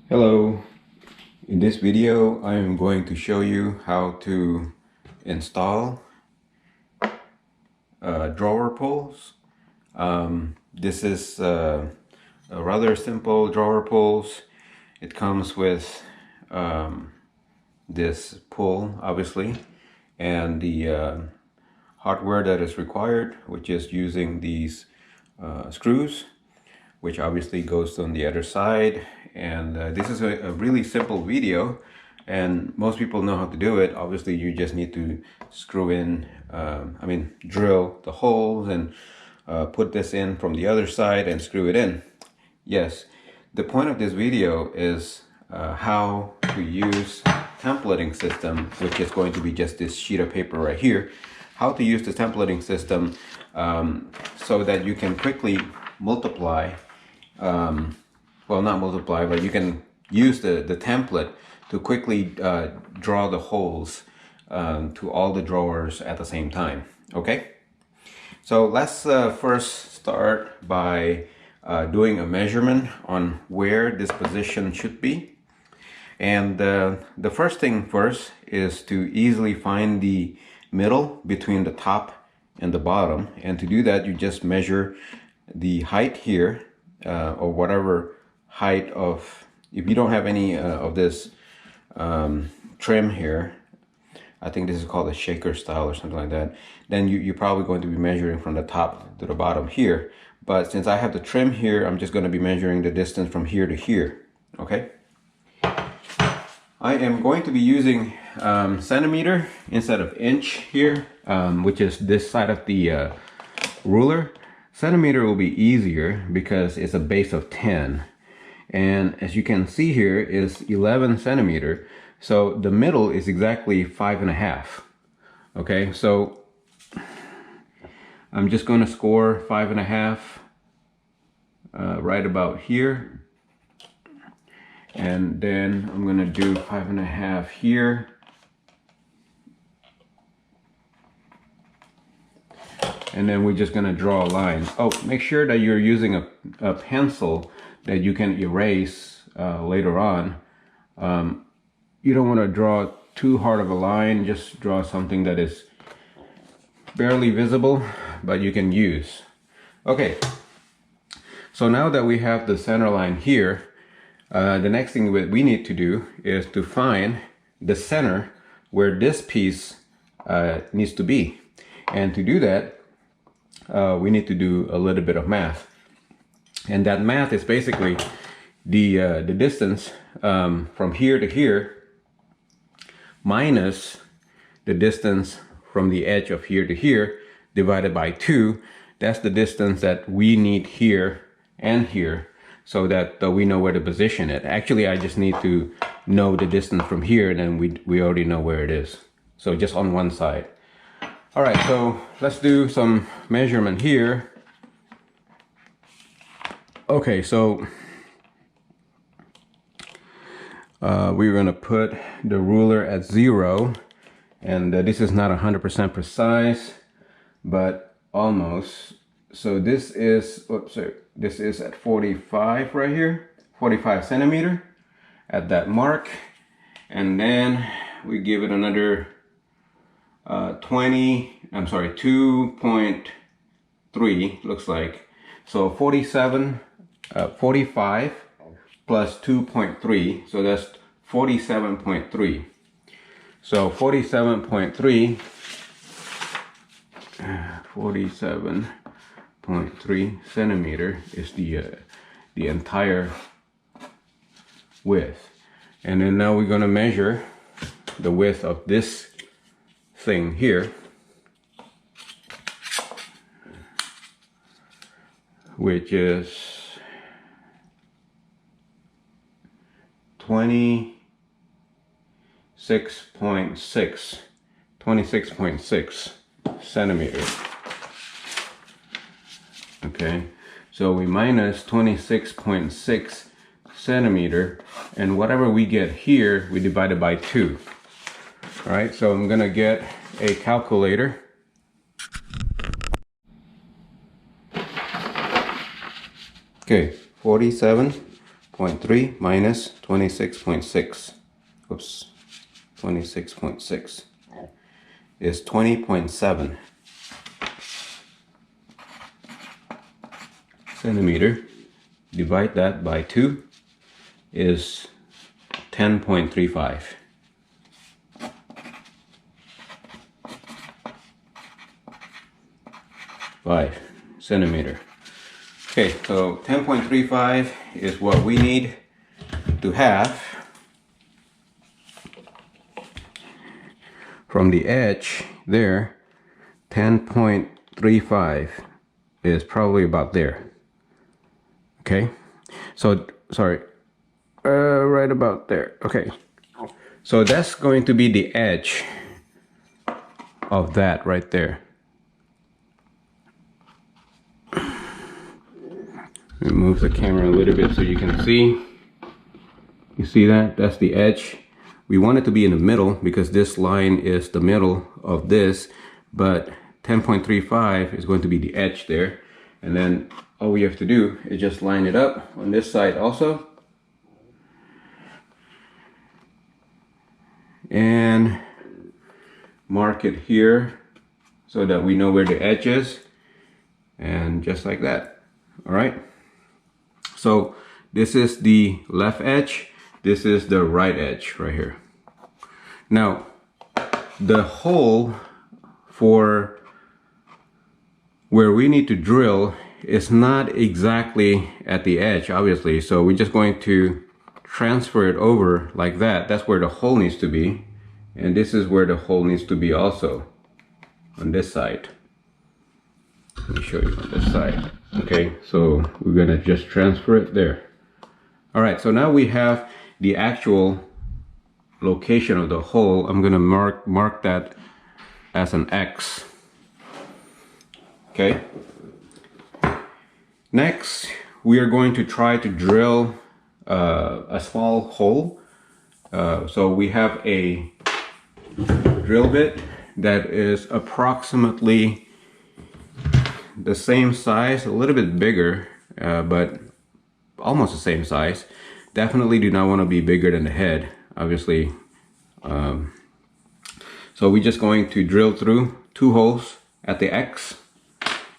Hello, in this video I am going to show you how to install drawer pulls. This is a rather simple drawer pulls. It comes with this pull obviously and the hardware that is required, which is using these screws, which obviously goes on the other side. And this is a really simple video and most people know how to do it. Obviously you just need to screw in, drill the holes and put this in from the other side and screw it in. Yes, the point of this video is how to use templating system, which is going to be just this sheet of paper right here. How to use the templating system so that you can quickly multiply, well, not multiply, but you can use the template to quickly draw the holes to all the drawers at the same time. Okay, so let's first start by doing a measurement on where this position should be. And the first thing first is to easily find the middle between the top and the bottom. And to do that, you just measure the height here, or whatever height of, if you don't have any of this trim here, I think this is called a shaker style or something like that, then you're probably going to be measuring from the top to the bottom here. But since I have the trim here, I'm just going to be measuring the distance from here to here. Okay, I am going to be using centimeter instead of inch here, which is this side of the ruler. Centimeter will be easier because it's a base of 10. And as you can see here is 11 centimeter. So the middle is exactly 5.5. Okay, so I'm just going to score 5.5 right about here. And then I'm going to do 5.5 here. And then we're just going to draw a line. Oh, make sure that you're using a pencil that you can erase later on. You don't want to draw too hard of a line. Just draw something that is barely visible, but you can use. Okay, so now that we have the center line here, the next thing we need to do is to find the center where this piece needs to be. And to do that, we need to do a little bit of math. And that math is basically the distance from here to here minus the distance from the edge of here to here divided by 2. That's the distance that we need here and here, so that we know where to position it. Actually, I just need to know the distance from here, and then we already know where it is. So just on one side. All right, so let's do some measurement here. Okay, so we're going to put the ruler at 0, and this is not 100% precise, but almost. So this is, oops, sorry, this is at 45 right here, 45 centimeter at that mark, and then we give it another 2.3 looks like. So 45 plus 2.3, so that's 47.3. So 47.3 centimeter is the entire width. And then now we're going to measure the width of this thing here, which is 26.6 centimeters. Okay, so we minus 26.6 centimeter, and whatever we get here we divide it by 2. All right, so I'm gonna get a calculator. Okay, 47 0.3 minus 26.6. Oops, 26.6 is 20.7 centimeter. Divide that by 2 is 10.35. 5 centimeter. Okay, so 10.35 is what we need to have from the edge there. 10.35 is probably about there. Okay, so sorry, right about there. Okay, so that's going to be the edge of that right there. Move the camera a little bit so you can see. You see that? That's the edge. We want it to be in the middle because this line is the middle of this, but 10.35 is going to be the edge there. And then all we have to do is just line it up on this side also. And mark it here so that we know where the edge is. And just like that. All right. So this is the left edge. This is the right edge right here. Now, the hole for where we need to drill is not exactly at the edge, obviously. So we're just going to transfer it over like that. That's where the hole needs to be. And this is where the hole needs to be also, on this side. Let me show you on this side. Okay, so we're gonna just transfer it there. All right, so now we have the actual location of the hole. I'm gonna mark that as an X. Okay. Next, we are going to try to drill a small hole. So we have a drill bit that is approximately the same size, a little bit bigger, but almost the same size. Definitely do not want to be bigger than the head, obviously. So we're just going to drill through 2 holes at the X,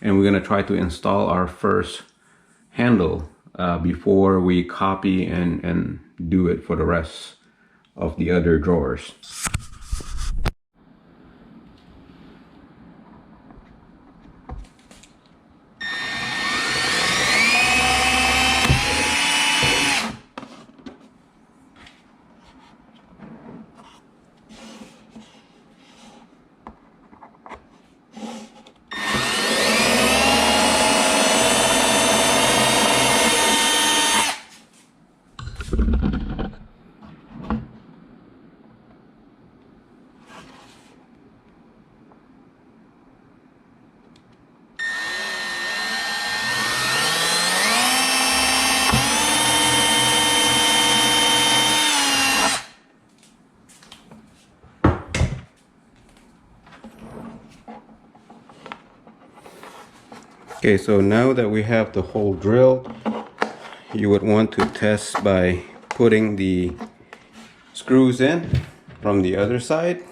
and we're going to try to install our first handle before we copy and do it for the rest of the other drawers. Okay, so now that we have the hole drilled, you would want to test by putting the screws in from the other side.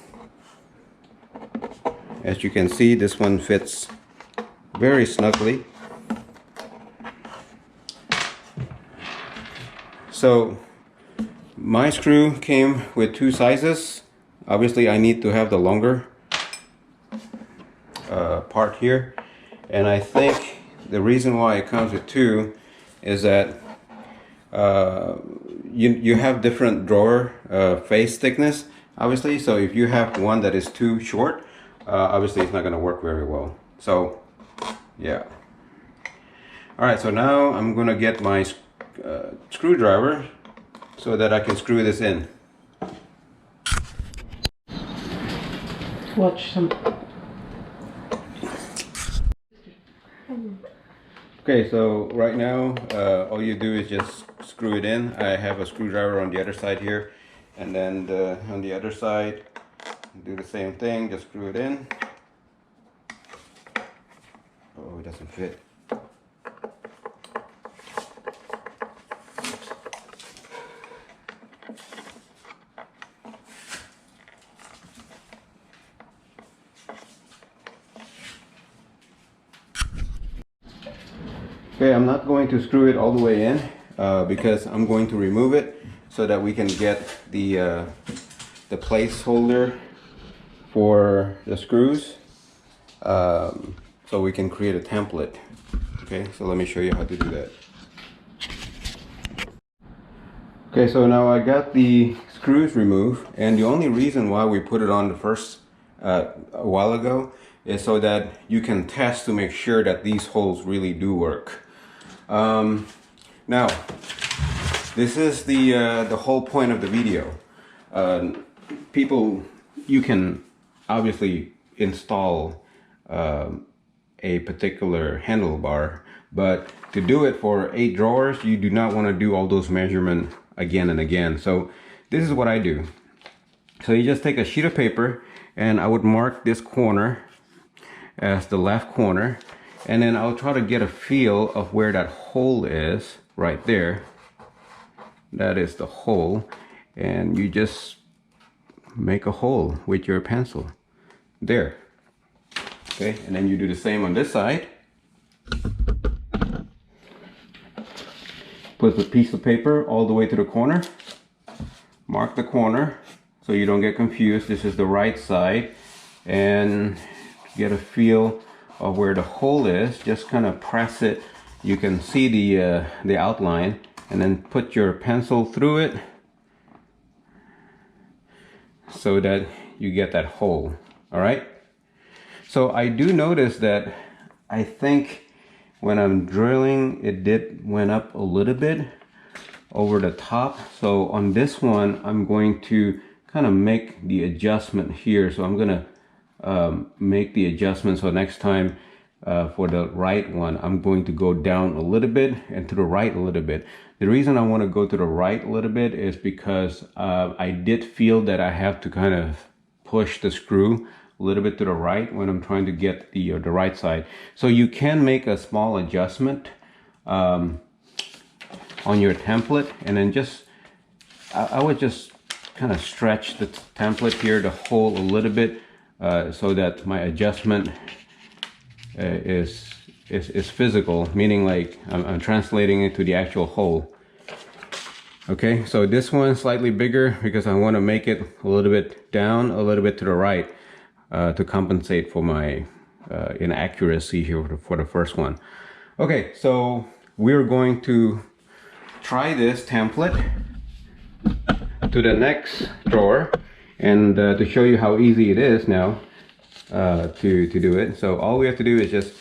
As you can see, this one fits very snugly. So my screw came with 2 sizes. Obviously I need to have the longer part here. And I think the reason why it comes with 2 is that you have different drawer face thickness, obviously. So if you have one that is too short, obviously it's not going to work very well. So yeah. All right, so now I'm going to get my screwdriver so that I can screw this in. Watch some. Okay, so right now all you do is just screw it in. I have a screwdriver on the other side here, and then on the other side do the same thing, just screw it in. Oh, it doesn't fit. Okay, I'm not going to screw it all the way in because I'm going to remove it so that we can get the placeholder for the screws, so we can create a template. Okay, so let me show you how to do that. Okay, so now I got the screws removed, and the only reason why we put it on the first a while ago is so that you can test to make sure that these holes really do work. Now, this is the whole point of the video. People, you can obviously install a particular handlebar, but to do it for 8 drawers, you do not want to do all those measurements again and again. So this is what I do. So you just take a sheet of paper, and I would mark this corner as the left corner, and then I'll try to get a feel of where that hole is right there. That is the hole, and you just make a hole with your pencil there. Okay, and then you do the same on this side. Put the piece of paper all the way to the corner. Mark the corner so you don't get confused. This is the right side, and get a feel of where the hole is. Just kind of press it. You can see the outline, and then put your pencil through it so that you get that hole. All right. So I do notice that I think when I'm drilling, it went up a little bit over the top. So on this one, I'm going to kind of make the adjustment here. So I'm gonna make the adjustment. So next time for the right one, I'm going to go down a little bit and to the right a little bit. The reason I want to go to the right a little bit is because I did feel that I have to kind of push the screw a little bit to the right when I'm trying to get the right side. So you can make a small adjustment on your template, and then just I would just kind of stretch the template here, the hole a little bit, so that my adjustment is physical, meaning like I'm translating it to the actual hole. Okay, so this one's slightly bigger because I want to make it a little bit down, a little bit to the right, to compensate for my inaccuracy here for the first one. Okay, so we're going to try this template to the next drawer, and to show you how easy it is now to do it. So all we have to do is just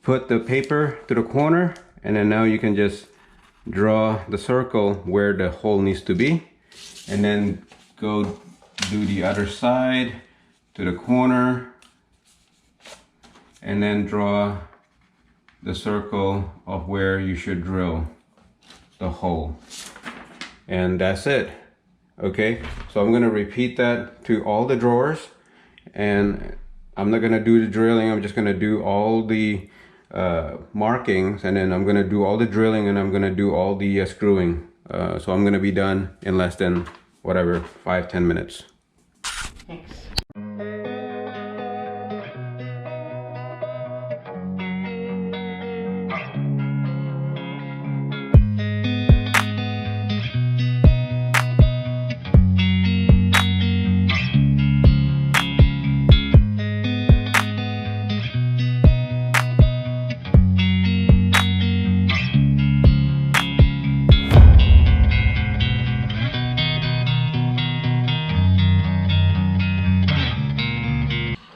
put the paper to the corner, and then now you can just draw the circle where the hole needs to be, and then go do the other side to the corner, and then draw the circle of where you should drill the hole, and that's it. Okay, so I'm gonna repeat that to all the drawers, and I'm not gonna do the drilling. I'm just gonna do all the markings, and then I'm gonna do all the drilling, and I'm gonna do all the screwing. So I'm gonna be done in less than whatever 5-10 minutes. Thanks.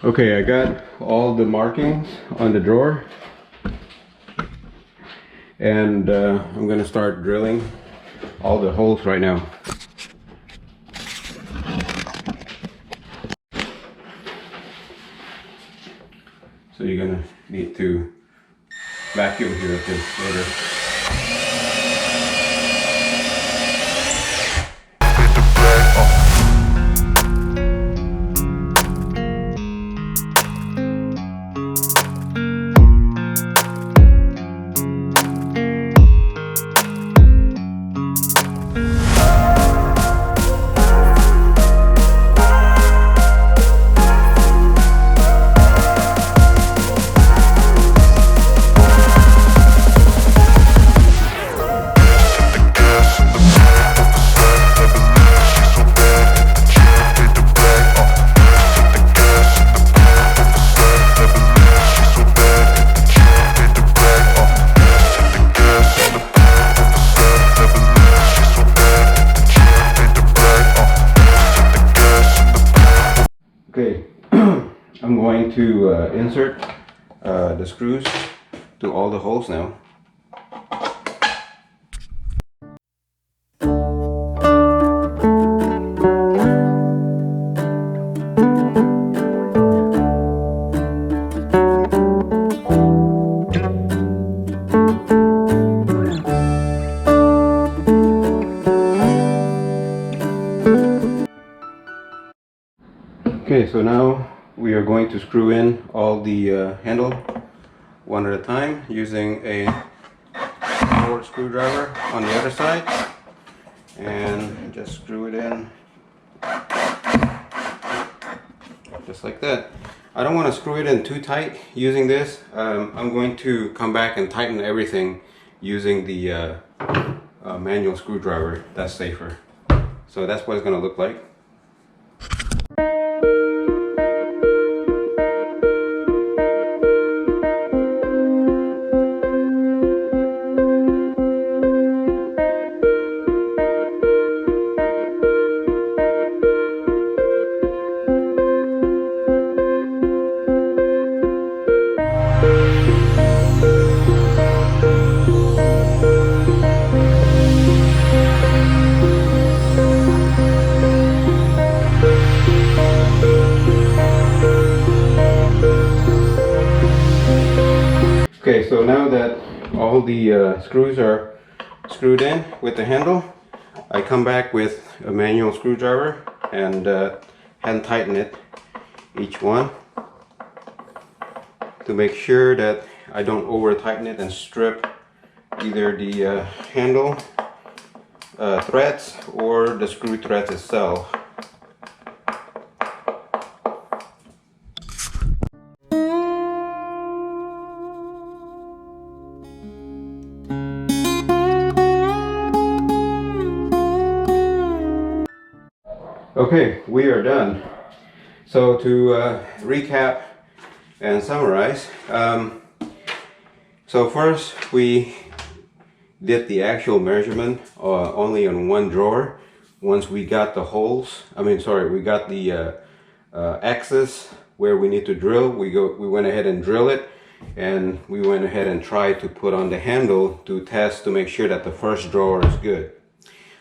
Okay, I got all the markings on the drawer, and I'm gonna start drilling all the holes right now. So you're gonna need to vacuum here a bit later. going to insert the screws to all the holes now. Okay, so now we are going to screw in all the handle one at a time using a forward screwdriver on the other side, and just screw it in just like that. I don't want to screw it in too tight using this. I'm going to come back and tighten everything using the manual screwdriver. That's safer. So that's what it's going to look like. Okay, so now that all the screws are screwed in with the handle, I come back with a manual screwdriver and hand tighten it, each one, to make sure that I don't over tighten it and strip either the handle threads or the screw threads itself. Okay, we are done. So to recap and summarize, so first we did the actual measurement only on one drawer. Once we got the holes, we got the axis where we need to drill, we went ahead and drill it, and we went ahead and tried to put on the handle to test to make sure that the first drawer is good.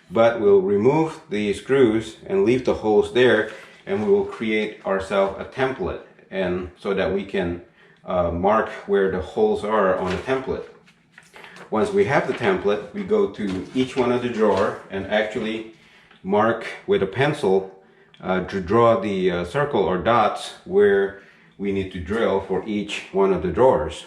But we'll remove the screws and leave the holes there, and we will create ourselves a template, and so that we can mark where the holes are on the template. Once we have the template, we go to each one of the drawer and actually mark with a pencil to draw the circle or dots where we need to drill for each one of the drawers.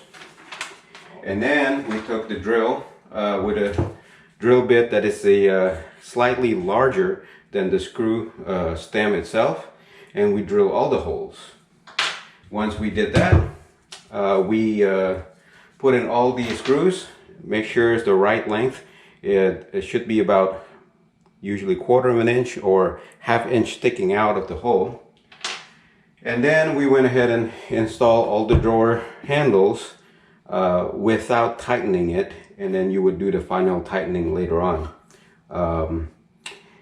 And then we took the drill with a drill bit that is a slightly larger than the screw stem itself, and we drill all the holes. Once we did that, we put in all the screws, make sure it's the right length. It should be about usually 1/4 of an inch or 1/2 inch sticking out of the hole. And then we went ahead and installed all the drawer handles without tightening it, and then you would do the final tightening later on.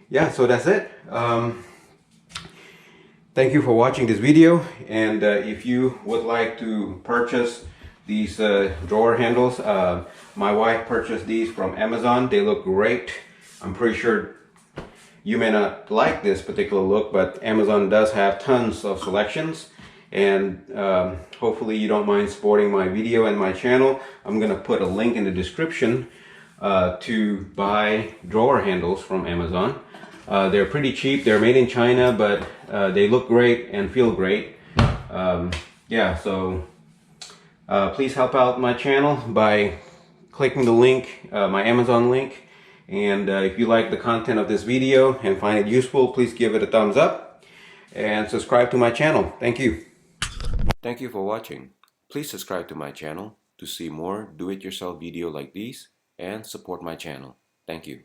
Yeah, so that's it. Thank you for watching this video, and if you would like to purchase these drawer handles, my wife purchased these from Amazon. They look great. I'm pretty sure you may not like this particular look, but Amazon does have tons of selections, and hopefully you don't mind supporting my video and my channel. I'm gonna put a link in the description to buy drawer handles from Amazon. They're pretty cheap. They're made in China, but they look great and feel great. Yeah, so please help out my channel by clicking the link, my Amazon link. And if you like the content of this video and find it useful, please give it a thumbs up and subscribe to my channel. Thank you. Thank you for watching. Please subscribe to my channel to see more do-it-yourself video like these and support my channel. Thank you.